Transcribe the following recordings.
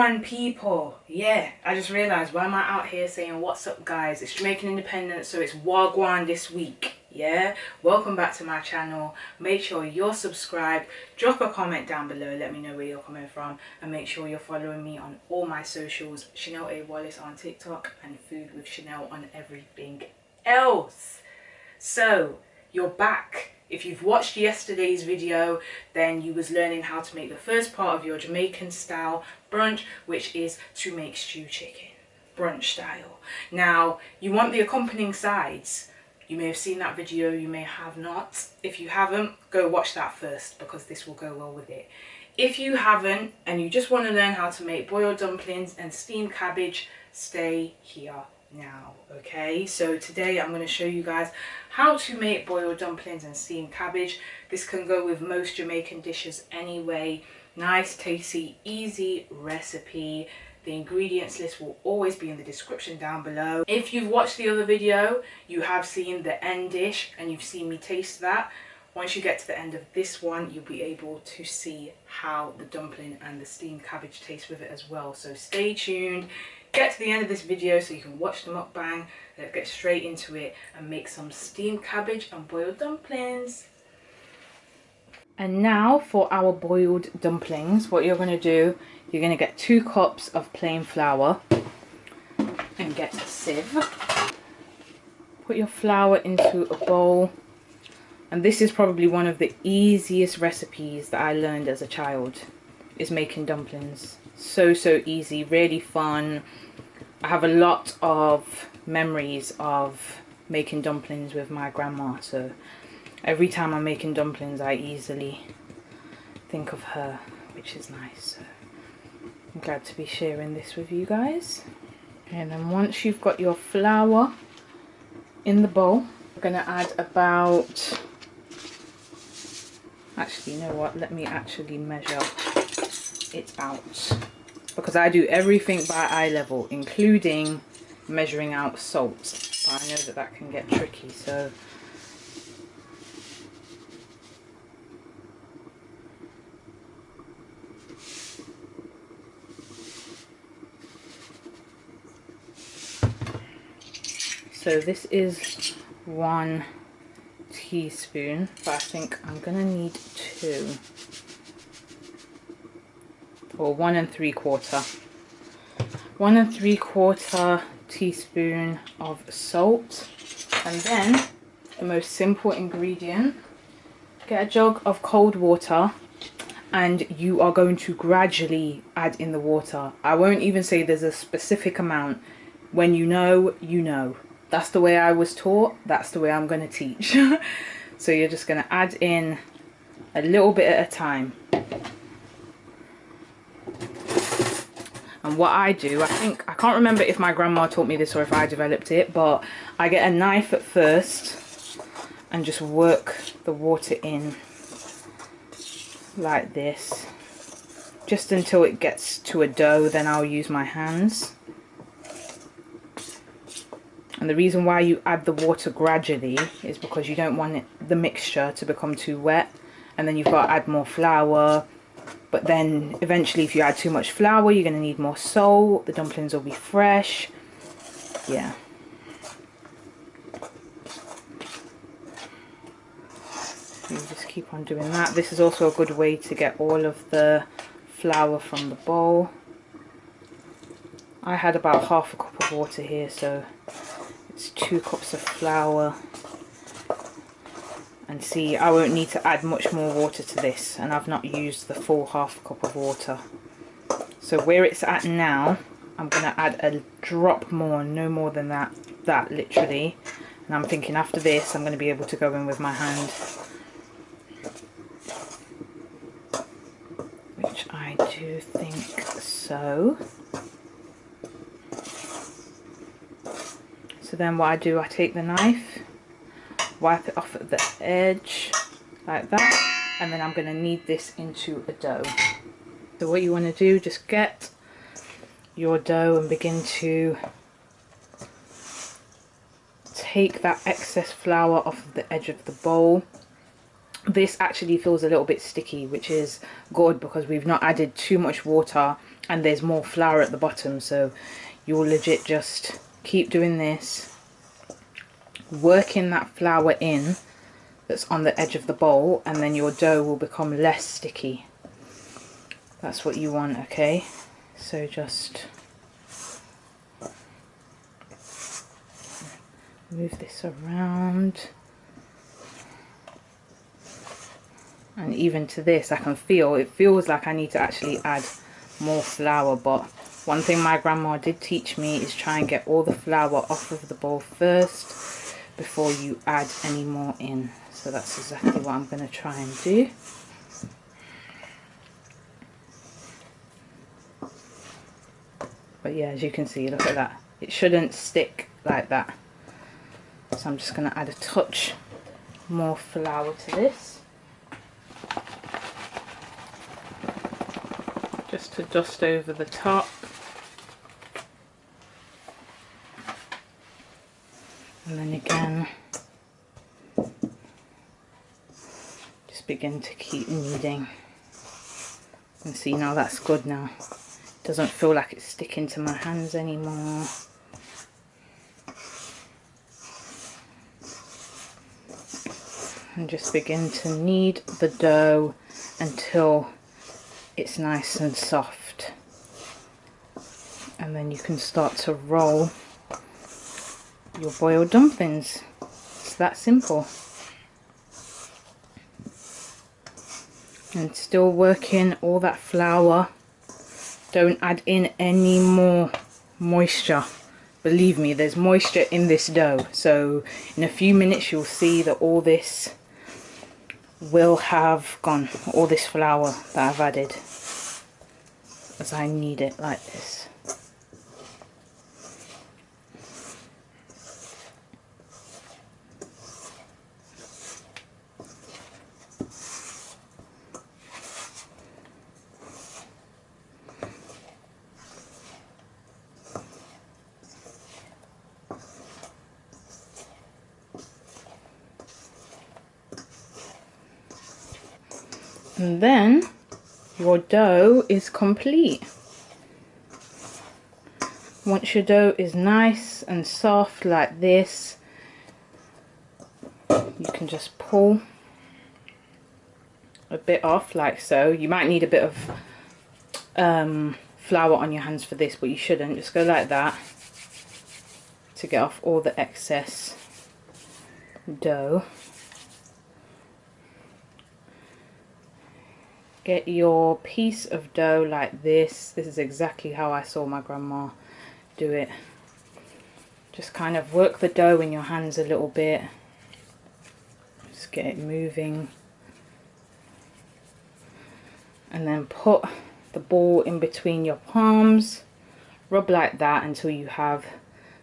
Wagwan people. Yeah, I just realised, why am I out here saying what's up guys? It's Jamaican Independence, so it's Wagwan this week. Yeah, welcome back to my channel. Make sure you're subscribed, drop a comment down below, let me know where you're coming from, and make sure you're following me on all my socials, Chanell A. Wallace on TikTok and Food with Chanell on everything else. So you're back. If you've watched yesterday's video, then you was learning how to make the first part of your Jamaican style brunch, which is to make stew chicken, brunch style. Now, you want the accompanying sides. You may have seen that video, you may have not. If you haven't, go watch that first because this will go well with it. If you haven't and you just want to learn how to make boiled dumplings and steamed cabbage, stay here now. Okay, so today I'm going to show you guys how to make boiled dumplings and steamed cabbage. This can go with most Jamaican dishes anyway. Nice, tasty, easy recipe. The ingredients list will always be in the description down below. If you've watched the other video, you have seen the end dish and you've seen me taste that. Once you get to the end of this one, you'll be able to see how the dumpling and the steamed cabbage taste with it as well. So stay tuned. Get to the end of this video so you can watch the mukbang. Let's get straight into it and make some steamed cabbage and boiled dumplings. And now for our boiled dumplings, what you're going to do, you're going to get 2 cups of plain flour and get a sieve. Put your flour into a bowl. And this is probably one of the easiest recipes that I learned as a child, is making dumplings. So easy, really fun. I have a lot of memories of making dumplings with my grandma, so every time I'm making dumplings I easily think of her, which is nice. So I'm glad to be sharing this with you guys. And then once you've got your flour in the bowl, we're going to add about, actually you know what, let me actually measure it out, because I do everything by eye level, including measuring out salt, but I know that that can get tricky. So this is 1 teaspoon, but I think I'm gonna need 2. Or 1 3/4. 1 3/4 teaspoon of salt. And then the most simple ingredient, get a jug of cold water and you are going to gradually add in the water. I won't even say there's a specific amount. When you know, you know. That's the way I was taught, that's the way I'm going to teach. So you're just going to add in a little bit at a time. And what I do, I can't remember if my grandma taught me this or if I developed it, but I get a knife at first and just work the water in like this, just until it gets to a dough. Then I'll use my hands. And the reason why you add the water gradually is because you don't want the mixture to become too wet, and then you've got to add more flour. But then eventually if you add too much flour, you're going to need more salt. The dumplings will be fresh. Yeah. You just keep on doing that. This is also a good way to get all of the flour from the bowl. I had about half a cup of water here, so it's 2 cups of flour. And see, I won't need to add much more water to this, and I've not used the full half cup of water. So where it's at now, I'm going to add a drop more, no more than that literally. And I'm thinking after this I'm going to be able to go in with my hand, which I do think so. So then what I do, I take the knife, wipe it off at the edge like that, and then I'm going to knead this into a dough. So what you want to do, just get your dough and begin to take that excess flour off of the edge of the bowl this actually feels a little bit sticky, which is good because we've not added too much water and there's more flour at the bottom. So you'll legit just keep doing this, working that flour in that's on the edge of the bowl, and then your dough will become less sticky. That's what you want, okay? So just move this around. And even to this, I can feel, it feels like I need to actually add more flour, but one thing my grandma did teach me is try and get all the flour off of the bowl first before you add any more in. So that's exactly what I'm going to try and do. But yeah, as you can see, look at that. It shouldn't stick like that. So I'm just going to add a touch more flour to this. Just to dust over the top. And then again, just begin to keep kneading. And see, now that's good now. It doesn't feel like it's sticking to my hands anymore. And just begin to knead the dough until it's nice and soft, and then you can start to roll your boiled dumplings. It's that simple. And still working all that flour. Don't add in any more moisture. Believe me, there's moisture in this dough, so in a few minutes you'll see that all this will have gone, all this flour that I've added, as I knead it like this. And then your dough is complete. Once your dough is nice and soft like this, you can just pull a bit off like so. You might need a bit of flour on your hands for this, but you shouldn't. Just go like that to get off all the excess dough. Get your piece of dough like this. This is exactly how I saw my grandma do it. Just kind of work the dough in your hands a little bit. Just get it moving. And then put the ball in between your palms. Rub like that until you have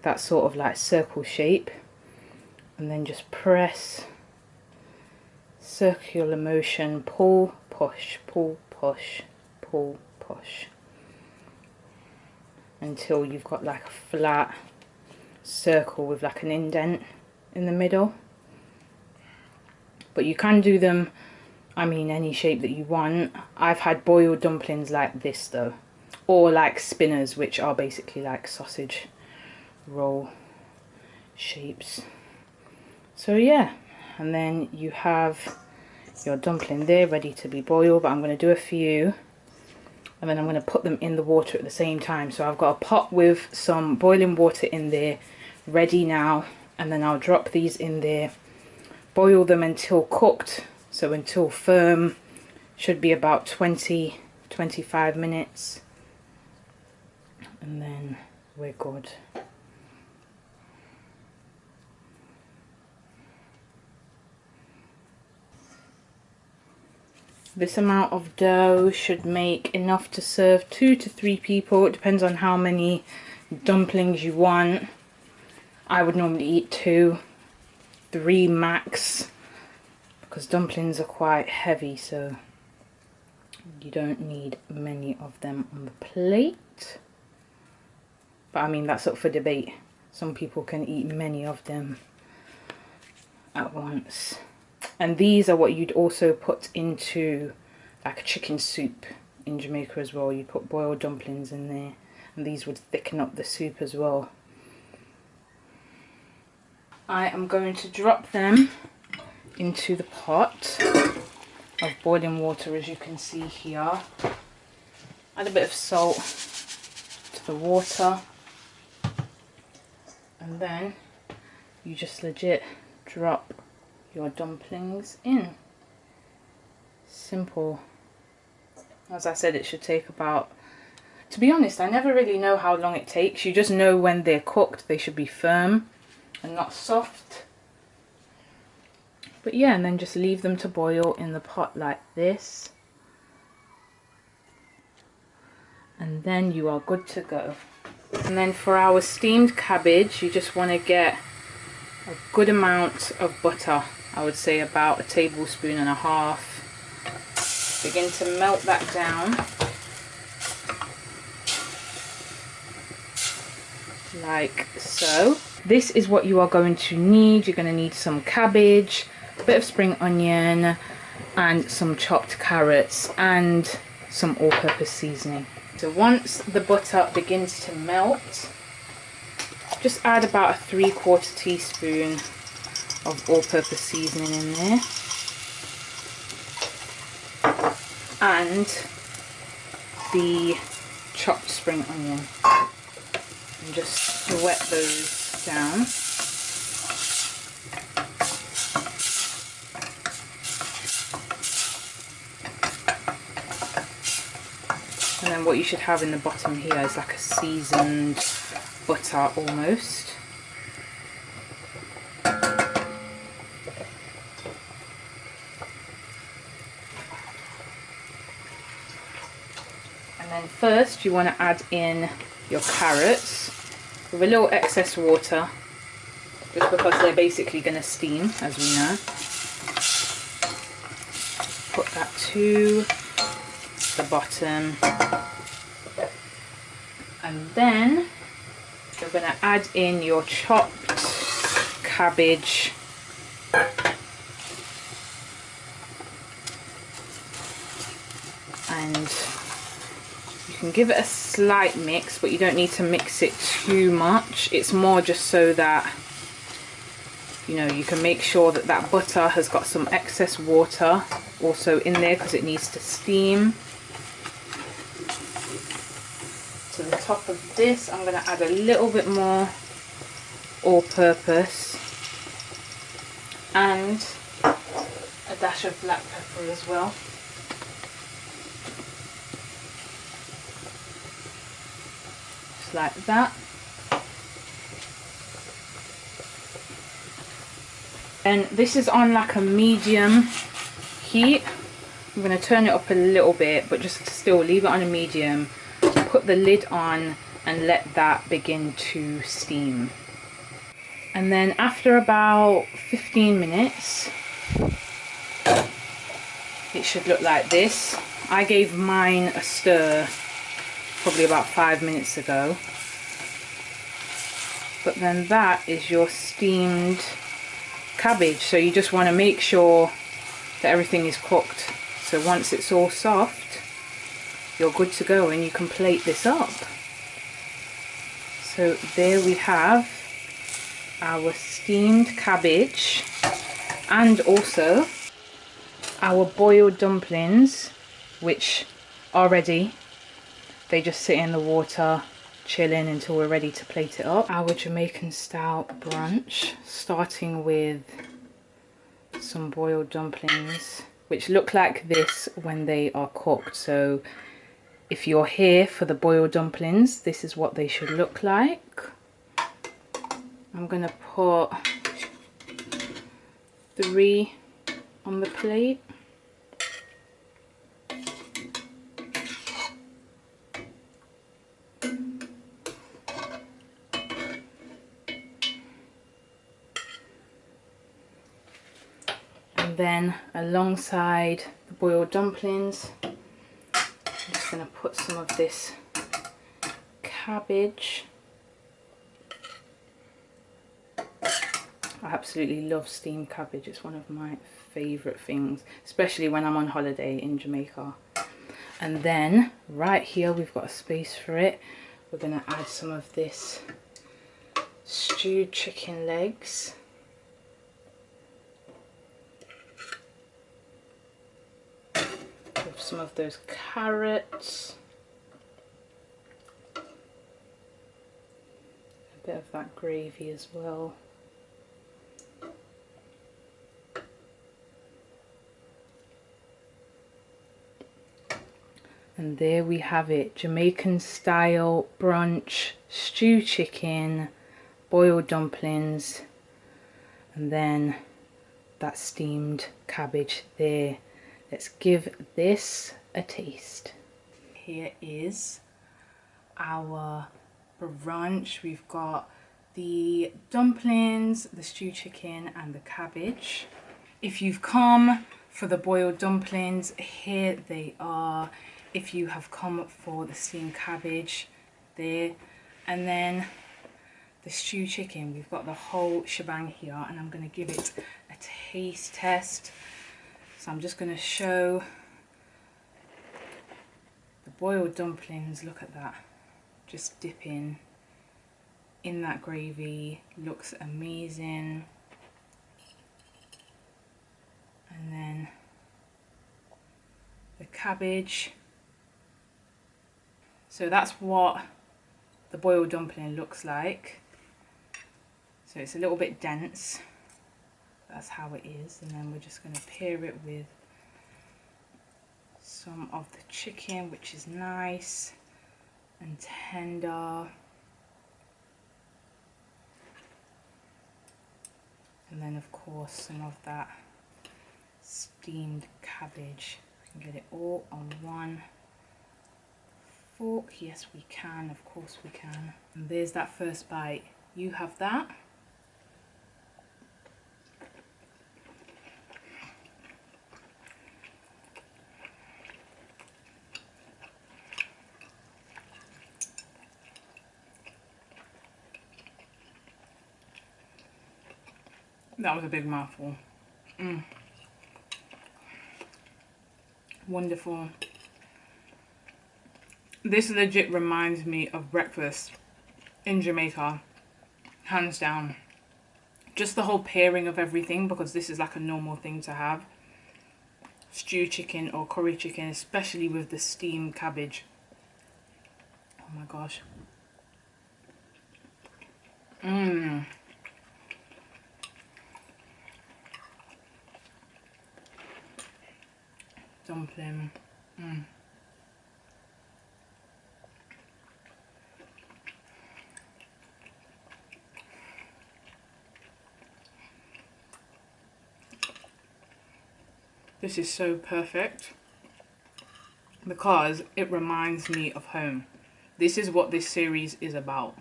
that sort of like circle shape. And then just press. Circular motion, pull, push, pull, push, pull, push, until you've got like a flat circle with like an indent in the middle. But you can do them, I mean, any shape that you want. I've had boiled dumplings like this though, or like spinners, which are basically like sausage roll shapes. So yeah, and then you have your dumpling there ready to be boiled, but I'm going to do a few and then I'm going to put them in the water at the same time. So I've got a pot with some boiling water in there ready now, and then I'll drop these in there, boil them until cooked, so until firm. Should be about 20-25 minutes, and then we're good. This amount of dough should make enough to serve 2 to 3 people. It depends on how many dumplings you want. I would normally eat 2, 3 max, because dumplings are quite heavy, so you don't need many of them on the plate. But I mean, that's up for debate. Some people can eat many of them at once. And these are what you'd also put into like a chicken soup in Jamaica as well. You put boiled dumplings in there, and these would thicken up the soup as well. I am going to drop them into the pot of boiling water, as you can see here. Add a bit of salt to the water, and then you just legit drop your dumplings in. Simple. As I said, it should take about, to be honest, I never really know how long it takes. You just know when they're cooked, they should be firm and not soft. But yeah, and then just leave them to boil in the pot like this. And then you are good to go. And then for our steamed cabbage, you just want to get a good amount of butter. I would say about 1.5 tablespoons. Begin to melt that down. Like so. This is what you are going to need. You're going to need some cabbage, a bit of spring onion, and some chopped carrots, and some all-purpose seasoning. So once the butter begins to melt, just add about 3/4 teaspoon of all-purpose seasoning in there, and the chopped spring onion, and just wet those down. And then what you should have in the bottom here is like a seasoned butter almost. And then first you want to add in your carrots with a little excess water, just because they're basically going to steam, as we know. Put that to the bottom, and then you're going to add in your chopped cabbage, and you can give it a slight mix, but you don't need to mix it too much. It's more just so that, you know, you can make sure that that butter has got some excess water also in there, because it needs to steam. To the top of this, I'm going to add a little bit more all-purpose and a dash of black pepper as well. Just like that. And this is on like a medium heat. I'm going to turn it up a little bit, but just still leave it on a medium. Put the lid on and let that begin to steam. And then after about 15 minutes, it should look like this. I gave mine a stir probably about 5 minutes ago. But then that is your steamed cabbage. So you just want to make sure that everything is cooked. So once it's all soft, you're good to go, and you can plate this up. So there we have our steamed cabbage, and also our boiled dumplings, which are ready. They just sit in the water chilling until we're ready to plate it up. Our Jamaican style brunch, starting with some boiled dumplings, which look like this when they are cooked. So if you're here for the boiled dumplings, this is what they should look like. I'm going to put 3 on the plate. And then alongside the boiled dumplings, I'm just going to put some of this cabbage. I absolutely love steamed cabbage. It's one of my favourite things, especially when I'm on holiday in Jamaica. And then right here we've got a space for it. We're going to add some of this stewed chicken legs. With some of those carrots. A bit of that gravy as well. And there we have it, Jamaican style brunch, stewed chicken, boiled dumplings, and then that steamed cabbage there. Let's give this a taste. Here is our brunch. We've got the dumplings, the stewed chicken and the cabbage. If you've come for the boiled dumplings, here they are. If you have come for the steamed cabbage, there. And then the stewed chicken, we've got the whole shebang here, and I'm going to give it a taste test. So I'm just going to show the boiled dumplings. Look at that, just dipping in that gravy, looks amazing. And then the cabbage. So that's what the boiled dumpling looks like. So it's a little bit dense. That's how it is. And then we're just going to pair it with some of the chicken, which is nice and tender. And then of course some of that steamed cabbage. We can get it all on one fork. Yes we can, of course we can. And there's that first bite. You have that. That was a big mouthful. Wonderful. This legit reminds me of breakfast in Jamaica, hands down. Just the whole pairing of everything, because this is like a normal thing to have. Stewed chicken or curry chicken, especially with the steamed cabbage. Oh my gosh. Dumpling. This is so perfect because it reminds me of home. This is what this series is about.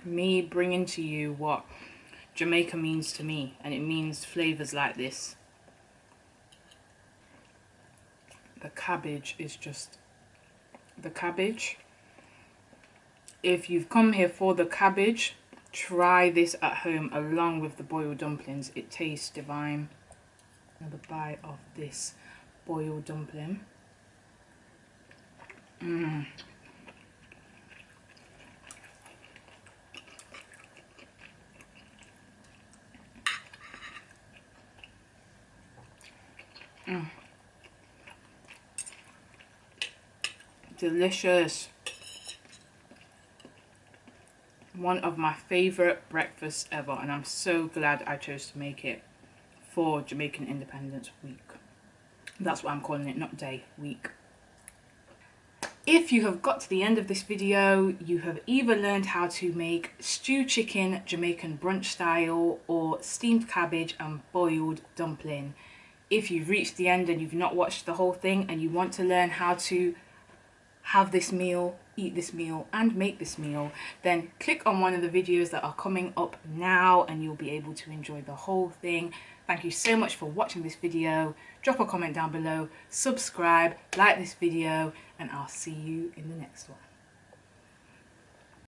Me bringing to you what Jamaica means to me, and it means flavours like this. The cabbage is just the cabbage. If you've come here for the cabbage, try this at home along with the boiled dumplings. It tastes divine. Another bite of this boiled dumpling. Delicious. One of my favourite breakfasts ever, and I'm so glad I chose to make it for Jamaican Independence Week. That's what I'm calling it, not day, week. If you have got to the end of this video, you have either learned how to make stewed chicken Jamaican brunch style or steamed cabbage and boiled dumpling. If you've reached the end and you've not watched the whole thing and you want to learn how to have this meal, eat this meal and make this meal, then click on one of the videos that are coming up now and you'll be able to enjoy the whole thing. Thank you so much for watching this video. Drop a comment down below, subscribe, like this video, and I'll see you in the next one.